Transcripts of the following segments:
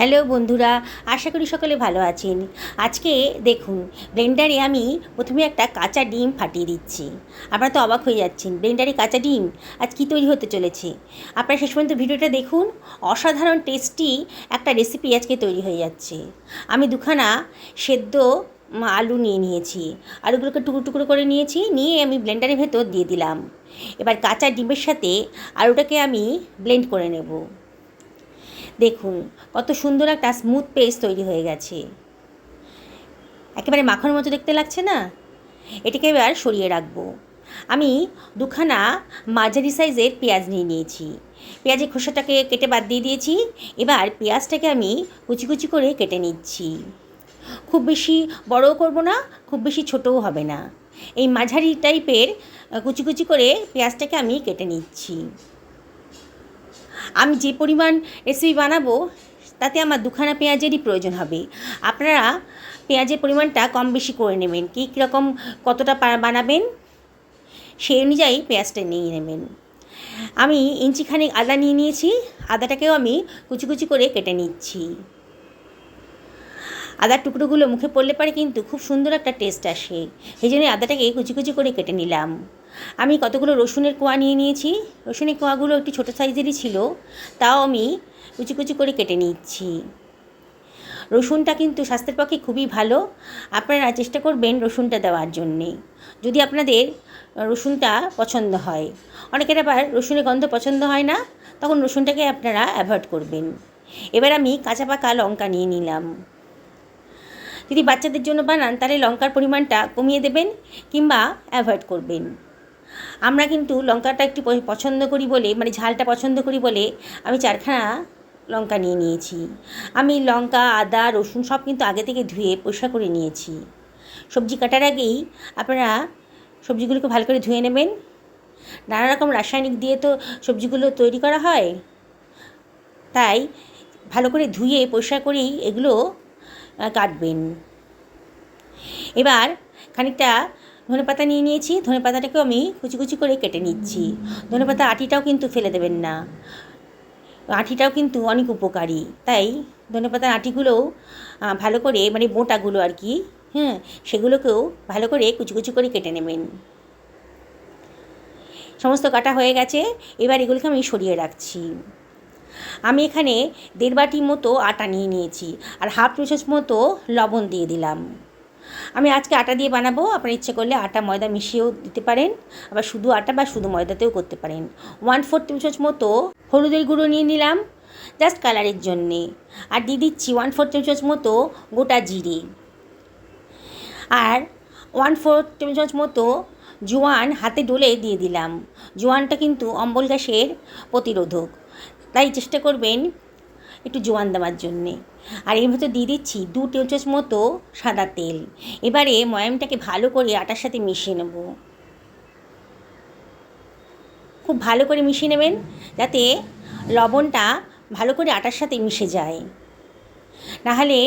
Hello বন্ধুরা, আশা করি সকলে ভালো আছেন। আজকে দেখুন, ব্লেন্ডারে আমি প্রথমে একটা কাঁচা ডিম ফাটিয়ে দিচ্ছি। আপনারা তো অবাক হয়ে যাচ্ছেন, ব্লেন্ডারে কাঁচা ডিম আজ কী তৈরি হতে চলেছে। আপনারা শেষ পর্যন্ত ভিডিওটা দেখুন, অসাধারণ টেস্টি একটা রেসিপি আজকে তৈরি হয়ে যাচ্ছে। আমি দুখানা সেদ্ধ আলু নিয়ে নিয়েছি। আলুগুলোকে টুকরো টুকরো করে নিয়েছি, নিয়ে আমি ব্লেন্ডারের ভেতর দিয়ে দিলাম। এবার কাঁচা ডিমের সাথে আলুটাকে আমি ব্লেন্ড করে নেব। দেখুন কত সুন্দর একটা স্মুথ পেস্ট তৈরি হয়ে গেছে, একেবারে মাখনের মতো দেখতে লাগছে না। এটাকে এবার সরিয়ে রাখবো। আমি দুখানা মাঝারি সাইজের পেঁয়াজ নিয়ে নিয়েছি। পেঁয়াজের খোসাটাকে কেটে বাদ দিয়ে দিয়েছি। এবার পেঁয়াজটাকে আমি কুচি কুচি করে কেটে নিচ্ছি। খুব বেশি বড়ও করব না, খুব বেশি ছোটও হবে না, এই মাঝারি টাইপের কুচি কুচি করে পেঁয়াজটাকে আমি কেটে নিচ্ছি। আমি যে পরিমাণ রেসিপি বানাবো তাতে আমার দুখানা পেঁয়াজেরই প্রয়োজন হবে। আপনারা পেঁয়াজের পরিমাণটা কম বেশি করে নেবেন, কীরকম কতটা বানাবেন সেই অনুযায়ী পেঁয়াজটা নিয়ে নেবেন। আমি ইঞ্চিখানেক আদা নিয়ে নিয়েছি, আদাটাকেও আমি কুচি কুচি করে কেটে নিচ্ছি। আদার টুকরোগুলো মুখে পড়লে পরে কিন্তু খুব সুন্দর একটা টেস্ট আসে, সেই জন্য আদাটাকে কুচি কুচি করে কেটে নিলাম। আমি কতগুলো রসুনের কোয়া নিয়ে নিয়েছি। রসুনের কোয়াগুলো একটু ছোটো সাইজেরই ছিল, তাও আমি কুচি কুচি করে কেটে নিচ্ছি। রসুনটা কিন্তু স্বাস্থ্যের পক্ষে খুবই ভালো, আপনারা চেষ্টা করবেন রসুনটা দেওয়ার জন্যে, যদি আপনাদের রসুনটা পছন্দ হয়। অনেকের আবার রসুনের গন্ধ পছন্দ হয় না, তখন রসুনটাকে আপনারা অ্যাভয়েড করবেন। এবার আমি কাঁচা পাকা লঙ্কা নিয়ে নিলাম। যদি বাচ্চাদের জন্য বানান তাহলে লঙ্কার পরিমাণটা কমিয়ে দেবেন কিংবা অ্যাভয়েড করবেন। আমরা কিন্তু লঙ্কাটা একটু পছন্দ করি বলে, মানে ঝালটা পছন্দ করি বলে আমি 4খানা লঙ্কা নিয়ে নিয়েছি। আমি লঙ্কা, আদা, রসুন সব কিন্তু আগে থেকে ধুয়ে পরিষ্কার করে নিয়েছি। সবজি কাটার আগেই আপনারা সবজিগুলোকে ভালো করে ধুয়ে নেবেন। নানা রকম রাসায়নিক দিয়ে তো সবজিগুলো তৈরি করা হয়, তাই ভালো করে ধুয়ে পরিষ্কার করেই এগুলো কাটবেন। এবার খানিকটা ধনেপাতা নিয়ে নিয়েছি, ধনেপাতাটাকেও আমি কুচি কুচি করে কেটে নিচ্ছি। ধনেপাতা আটিটাও কিন্তু ফেলে দেবেন না, আটিটাও কিন্তু অনেক উপকারী, তাই ধনেপাতার আটিগুলোও ভালো করে, মানে বোঁটাগুলো আর কি, সেগুলোকেও ভালো করে কুচি কুচি করে কেটে নেবেন। সমস্ত কাটা হয়ে গেছে, এবার এগুলোকে আমি সরিয়ে রাখছি। আমি এখানে 1.5 বাটি মতো আটা নিয়ে নিয়েছি, আর হাফ চামচ মতো লবণ দিয়ে দিলাম। আমি আজকে আটা দিয়ে বানাবো, আপনার ইচ্ছে করলে আটা ময়দা মিশিয়েও দিতে পারেন, আবার শুধু আটা বা শুধু ময়দাতেও করতে পারেন। 1/4 চামচ মতো হলুদের গুঁড়ো নিয়ে নিলাম জাস্ট কালারের জন্যে, আর দিয়ে দিচ্ছি 1/4 চামচ মতো গোটা জিরে, আর 1/4 চামচ মতো জোয়ান হাতে ডলে দিয়ে দিলাম। জোয়ানটা কিন্তু অম্বল গ্যাসের প্রতিরোধক, তাই চেষ্টা করবেন একটু জোয়ান দেওয়ার জন্যে। আর এর ভেতর দিয়ে দিচ্ছি 2 টেবিল চামচ মতো সাদা তেল। এবারে ময়ামটাকে ভালো করে আটার সাথে মিশিয়ে নেব। খুব ভালো করে মিশিয়ে নেবেন যাতে লবণটা ভালো করে আটার সাথে মিশে যায়, নাহলে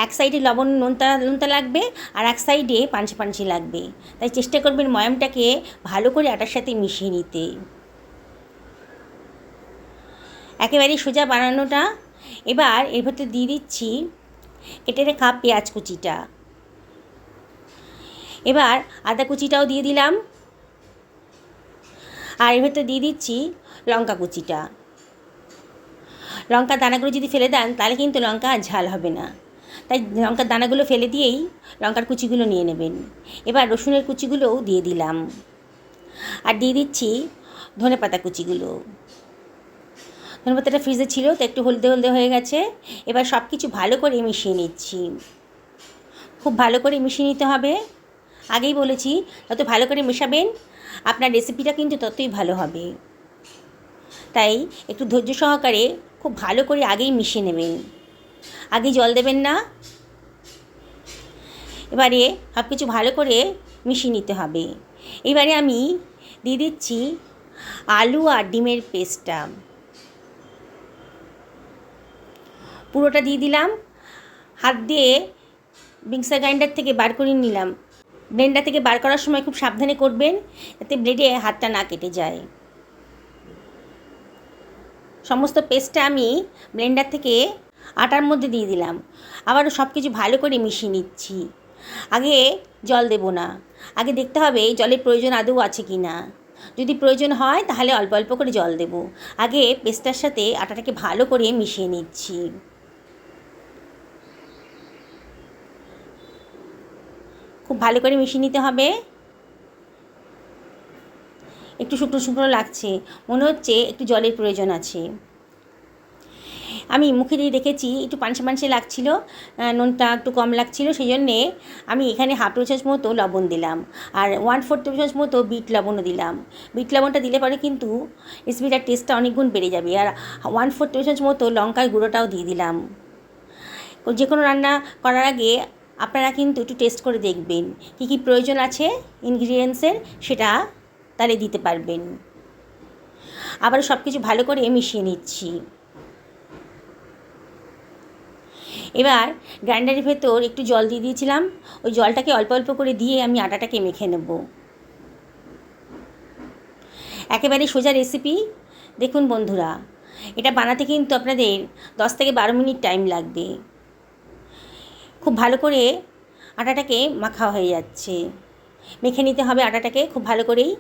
এক সাইডে লবণ নোনতা নোনতা লাগবে আর এক সাইডে পাঞ্চে পাঞ্চে লাগবে। তাই চেষ্টা করবেন ময়ামটাকে ভালো করে আটার সাথে মিশিয়ে নিতে। একেবারে সোজা বানানোটা। এবার এর ভেতর দিয়ে দিচ্ছি কেটে রাখা পেঁয়াজ কুচিটা, এবার আদা কুচিটাও দিয়ে দিলাম, আর এর ভেতর দিয়ে দিচ্ছি লঙ্কা কুচিটা। লঙ্কার দানাগুলো যদি ফেলে দেন তাহলে কিন্তু লঙ্কা ঝাল হবে না, তাই লঙ্কার দানাগুলো ফেলে দিয়েই লঙ্কার কুচিগুলো নিয়ে নেবেন। এবার রসুনের কুচিগুলোও দিয়ে দিলাম, আর দিয়ে দিচ্ছি ধনেপাতা কুচিগুলো। ধনেপাতাটা ফ্রিজে ছিল তো একটু হলদে হলদে হয়ে গেছে। এবার সব কিছু ভালো করে মিশিয়ে নিচ্ছি। খুব ভালো করে মিশিয়ে নিতে হবে, আগেই বলেছি যত ভালো করে মেশাবেন আপনার রেসিপিটা কিন্তু ততই ভালো হবে। তাই একটু ধৈর্য সহকারে খুব ভালো করে আগেই মিশিয়ে নেবেন, আগে জল দেবেন না। এবারে সব কিছু ভালো করে মিশিয়ে নিতে হবে। এবারে আমি দিয়ে দিচ্ছি আলু আর ডিমের পেস্টটা, পুরোটা দিয়ে দিলাম। হাত দিয়ে মিক্সার গ্রাইন্ডার থেকে বার করে নিলাম। ব্লেন্ডার থেকে বার করার সময় খুব সাবধানে করবেন যাতে ব্লেডে হাতটা না কেটে যায়। সমস্ত পেস্টটা আমি ব্লেন্ডার থেকে আটার মধ্যে দিয়ে দিলাম। আবারও সব কিছু ভালো করে মিশিয়ে নিচ্ছি। আগে জল দেব না, আগে দেখতে হবে জলের প্রয়োজন আদৌ আছে কি না। যদি প্রয়োজন হয় তাহলে অল্প অল্প করে জল দেব। আগে পেস্টটার সাথে আটাটাকে ভালো করে মিশিয়ে নিচ্ছি। খুব ভালো করে মিশিয়ে নিতে হবে। একটু শুকনো শুকনো লাগছে, মনে হচ্ছে একটু জলের প্রয়োজন আছে। আমি মুখে দিয়ে দেখেছি একটু পানসে পানসে লাগছিল, নুনটা একটু কম লাগছিল, সেই জন্যে আমি এখানে হাফ টেবিল চামচ মতো লবণ দিলাম, আর 1/4 টেবিল চামচ মতো বিট লবণও দিলাম। বিট লবণটা দিলে পরে কিন্তু রেসিপিটার টেস্টটা অনেক গুণ বেড়ে যাবে। আর 1/4 টেবিল চামচ মতো লঙ্কার গুঁড়োটাও দিয়ে দিলাম। যে কোনো রান্না করার আগে আপনারা কিন্তু একটু টেস্ট করে দেখবেন কী কী প্রয়োজন আছে ইনগ্রিডিয়েন্টসের, সেটা তাহলে দিতে পারবেন। আবার সব কিছু ভালো করে মিশিয়ে নিচ্ছি। এবার গ্রাইন্ডারের ভেতর একটু জল দিয়ে দিয়েছিলাম, ওই জলটাকে অল্প অল্প করে দিয়ে আমি আটাটাকে মেখে নেব। একেবারে সোজা রেসিপি। দেখুন বন্ধুরা, এটা বানাতে কিন্তু আপনাদের 10 থেকে 12 মিনিট টাইম লাগবে। খুব ভালো করে আটাটাকে মাখা হয়ে যাচ্ছে। মেখে নিতে হবে আটাটাকে খুব ভালো করেই।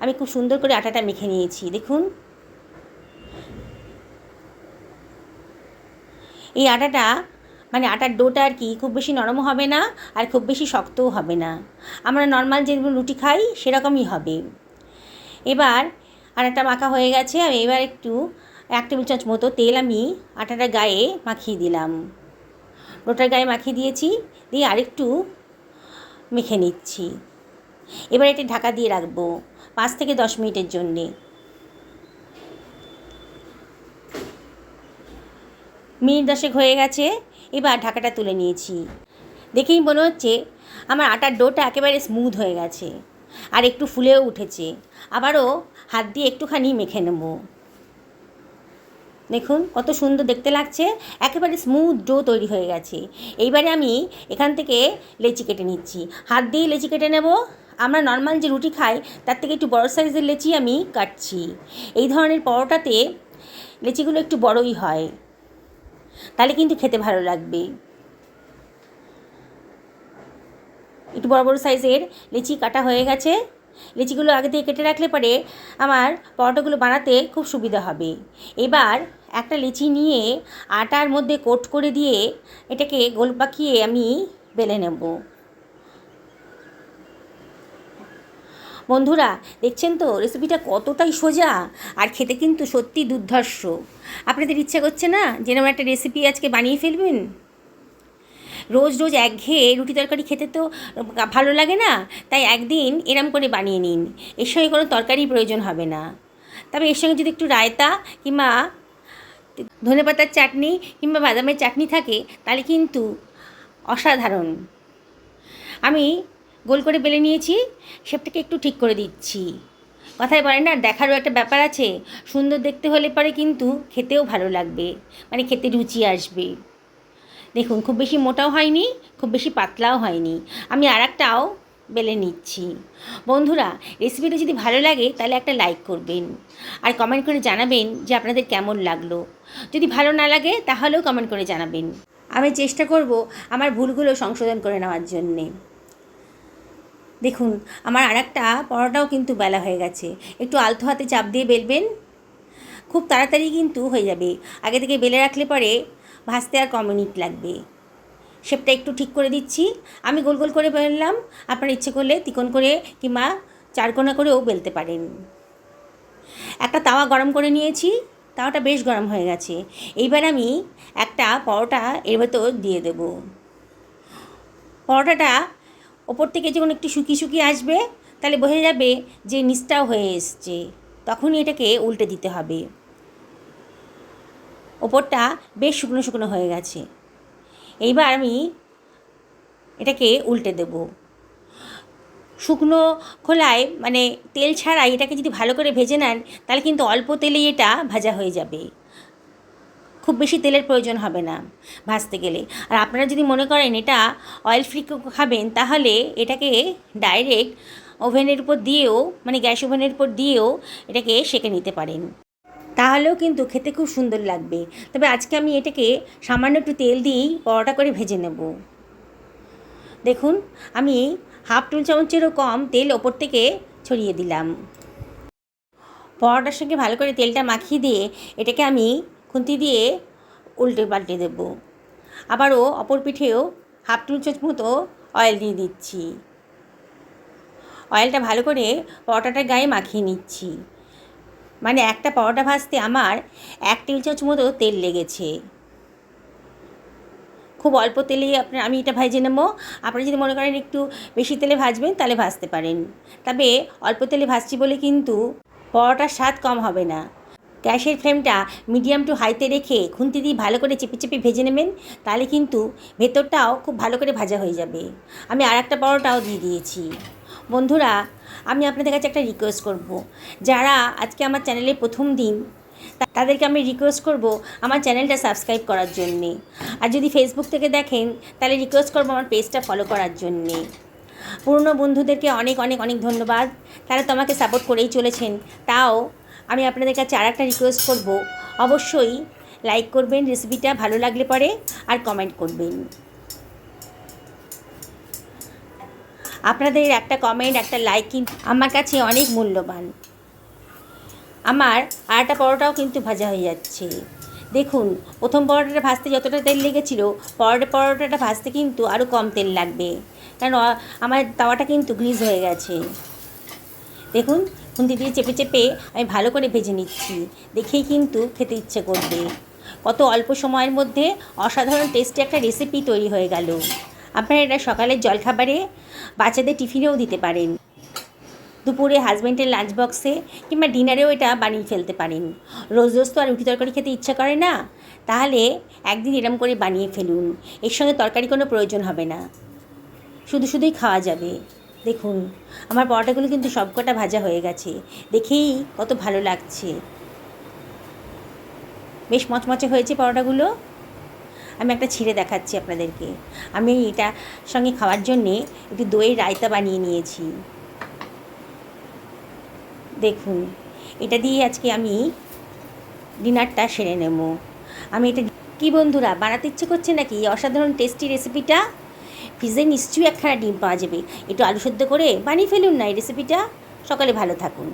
আমি খুব সুন্দর করে আটাটা মেখে নিয়েছি। দেখুন, এই আটাটা মানে আটার ডোটা আর কি খুব বেশি নরমও হবে না আর খুব বেশি শক্তও হবে না। আমরা নর্মাল যে রুটি খাই সেরকমই হবে। এবার আটাটা মাখা হয়ে গেছে। আমি এবার একটু 1 টেবিল চামচ মতো তেল আমি আটাটার গায়ে মাখিয়ে দিলাম। ডোটার গায়ে মাখিয়ে দিয়েছি, দিয়ে আরেকটু মেখে নিচ্ছি। এবার এটা ঢাকা দিয়ে রাখবো 5 থেকে 10 মিনিটের জন্যে। মিনিট 10 হয়ে গেছে। এবার ঢাকাটা তুলে নিয়েছি। দেখেই মনে হচ্ছে আমার আটার ডোটা একেবারে স্মুথ হয়ে গেছে আর একটু ফুলেও উঠেছে। আবারও হাত দিয়ে একটুখানি মেখে নেব। দেখুন কত সুন্দর দেখতে লাগছে, একেবারে স্মুথ ডো তৈরি হয়ে গেছে। এইবারে আমি এখান থেকে লেচি কেটে নিচ্ছি। হাত দিয়ে লেচি কেটে নেব। আমরা নর্মাল যে রুটি খাই তার থেকে একটু বড় সাইজের লেচি আমি কাটছি। এই ধরনের পরোটাতে লেচিগুলো একটু বড়ই হয়, তাহলে কিন্তু খেতে ভালো লাগবে। একটু বড় বড় সাইজের লেচি কাটা হয়ে গেছে। লেচিগুলো আগে থেকে কেটে রাখলে পরে আমার পরোটাগুলো বানাতে খুব সুবিধা হবে। এবার একটা লেচি নিয়ে আটার মধ্যে কোট করে দিয়ে এটাকে গোল পাকিয়ে আমি বেলে নেব। বন্ধুরা দেখছেন তো রেসিপিটা কতটাই সোজা আর খেতে কিন্তু সত্যি দুর্ধর্ষ। আপনাদের ইচ্ছা করছে না যেরকম একটা রেসিপি আজকে বানিয়ে ফেলবেন? রোজ রোজ একঘেয়ে রুটি তরকারি খেতে তো ভালো লাগে না, তাই একদিন এরম করে বানিয়ে নিন। এর সঙ্গে কোনো তরকারির প্রয়োজন হবে না, তবে এর সঙ্গে যদি একটু রায়তা কিংবা ধনেপাতার চাটনি কিংবা বাদামের চাটনি থাকে তাহলে কিন্তু অসাধারণ। আমি গোল করে বেলে নিয়েছি, শেপটাকে একটু ঠিক করে দিচ্ছি। কথায় বলে না, দেখারও একটা ব্যাপার আছে। সুন্দর দেখতে হলে পরে কিন্তু খেতেও ভালো লাগবে, মানে খেতে রুচি আসবে। দেখুন খুব বেশি মোটাও হয়নি, খুব বেশি পাতলাও হয়নি। আমি আরেকটাও বেলে নিচ্ছি। বন্ধুরা রেসিপিটা যদি ভালো লাগে তাহলে একটা লাইক করবেন আর কমেন্ট করে জানাবেন যে আপনাদের কেমন লাগলো। যদি ভালো না লাগে তাহলেও কমেন্ট করে জানাবেন। আমি চেষ্টা করব আমার ভুলগুলো সংশোধন করে নেওয়ার জন্যে। দেখুন আমার আরেকটা পরোটাও কিন্তু বেলা হয়ে গেছে। একটু আলতো হাতে চাপ দিয়ে বেলবেন, খুব তাড়াতাড়ি কিন্তু হয়ে যাবে। আগে থেকে বেলে রাখলে পরে ভাজতে আর কম মিনিট লাগবে। শেপটা একটু ঠিক করে দিচ্ছি। আমি গোল গোল করে বেললাম, আপনার ইচ্ছে করলে তিকোণ করে কিংবা চারকোনা করেও বেলতে পারেন। একটা তাওয়া গরম করে নিয়েছি, তাওয়াটা বেশ গরম হয়ে গেছে। এইবার আমি একটা পরোটা এর ভেতর দিয়ে দেব। পরোটাটা ওপর থেকে যখন একটু শুকিয়ে শুকিয়ে আসবে তাহলে বোঝা যাবে যে নিচটাও হয়ে এসছে, তখনই এটাকে উল্টে দিতে হবে। ওপরটা বেশ শুকনো শুকনো হয়ে গেছে। এইবার আমি এটাকে উল্টে দেব। শুকনো খোলায় মানে তেল ছাড়াই এটাকে যদি ভালো করে ভেজে নেন তাহলে কিন্তু অল্প তেলেই এটা ভাজা হয়ে যাবে, খুব বেশি তেলের প্রয়োজন হবে না ভাজতে গেলে। আর আপনারা যদি মনে করেন এটা অয়েল ফ্রি খাবেন তাহলে এটাকে ডাইরেক্ট ওভেনের উপর দিয়েও, মানে গ্যাস ওভেনের উপর দিয়েও এটাকে সেঁকে নিতে পারেন। তাহলেও কিন্তু খেতে খুব সুন্দর লাগবে। তবে আজকে আমি এটাকে সামান্য একটু তেল দিয়েই পরোটা করে ভেজে নেব। দেখুন, আমি হাফ টেবিল চামচেরও কম তেল ওপর থেকে ছড়িয়ে দিলাম। পরোটার সঙ্গে ভালো করে তেলটা মাখিয়ে দিয়ে এটাকে আমি খুন্তি দিয়ে উল্টে পাল্টে দেবো। আবারও অপর পিঠেও হাফ টেবিল চামচ মতো অয়েল দিয়ে দিচ্ছি। অয়েলটা ভালো করে পরোটাটার গায়ে মাখিয়ে নিচ্ছি। মানে একটা পরোটা ভাজতে আমার 1 টেবিল চামচ মতো তেল লেগেছে। খুব অল্প তেলেই আমি এটা ভেজে নেবো। আপনারা যদি মনে করেন একটু বেশি তেলে ভাজবেন তাহলে ভাজতে পারেন। তবে অল্প তেলে ভাজছি বলে কিন্তু পরোটার স্বাদ কম হবে না। গ্যাসের ফ্লেমটা মিডিয়াম টু হাইতে রেখে খুন্তি দিয়ে ভালো করে চেপে চেপে ভেজে নেবেন, তাহলে কিন্তু ভেতরটাও খুব ভালো করে ভাজা হয়ে যাবে। আমি আরেকটা পরোটাও দিয়ে দিয়েছি। বন্ধুরা, আমি আপনাদের কাছে একটা রিকোয়েস্ট করব, যারা আজকে আমার চ্যানেলে প্রথম দিন তাদেরকে আমি রিকোয়েস্ট করব আমার চ্যানেলটা সাবস্ক্রাইব করার জন্যে। আর যদি ফেসবুক থেকে দেখেন তাহলে রিকোয়েস্ট করব আমার পেজটা ফলো করার জন্যে। পুরনো বন্ধুদেরকে অনেক অনেক অনেক ধন্যবাদ, তারা তো আমাকে সাপোর্ট করেই চলেছেন। তাও আমি আপনাদের কাছে আর একটা রিকোয়েস্ট করব, অবশ্যই লাইক করবেন রেসিপিটা ভালো লাগলে পরে, আর কমেন্ট করবেন। আপনাদের একটা কমেন্ট, একটা লাইক কিন্তু আমার কাছে অনেক মূল্যবান। আমার আরেকটা পরোটাও কিন্তু ভাজা হয়ে যাচ্ছে। দেখুন, প্রথম পরোটাটা ভাজতে যতটা তেল লেগেছিলো, পরোটাটা ভাজতে কিন্তু আরও কম তেল লাগবে, কারণ আমার তাওয়াটা কিন্তু গ্রিজ হয়ে গেছে। দেখুন, খুন্তি দিয়ে চেপে চেপে আমি ভালো করে ভেজে নিচ্ছি, দেখেই কিন্তু খেতে ইচ্ছে করবে। কত অল্প সময়ের মধ্যে অসাধারণ টেস্টি একটা রেসিপি তৈরি হয়ে গেল। আপনারা এটা সকালের জলখাবারে, বাচ্চাদের টিফিনেও দিতে পারেন, দুপুরে হাজব্যান্ডের লাঞ্চ বক্সে কিংবা ডিনারেও এটা বানিয়ে ফেলতে পারেন। রোজ রোজ তো আর রুটি তরকারি খেতে ইচ্ছা করে না, তাহলে একদিন এরম করে বানিয়ে ফেলুন। এর সঙ্গে তরকারি কোনো প্রয়োজন হবে না, শুধু শুধুই খাওয়া যাবে। দেখুন, আমার পরোটাগুলো কিন্তু সবকটা ভাজা হয়ে গেছে, দেখেই কত ভালো লাগছে। বেশ মচমচে হয়েছে পরোটাগুলো। আমি একটা ছিঁড়ে দেখাচ্ছি আপনাদেরকে। আমি এটা সঙ্গে খাওয়ার জন্যে একটু দইয়ের রায়তা বানিয়ে নিয়েছি। দেখুন, এটা দিয়ে আজকে আমি ডিনারটা সেরে নেব। আমি এটা কি বন্ধুরা, বানাতে ইচ্ছে করছে নাকি অসাধারণ টেস্টি রেসিপিটা? ফ্রিজে নিশ্চয়ই একখানা ডিম পাওয়া যাবে, একটু আলু সেদ্ধ করে বানিয়ে ফেলুন না এই রেসিপিটা। সকালে ভালো থাকুন।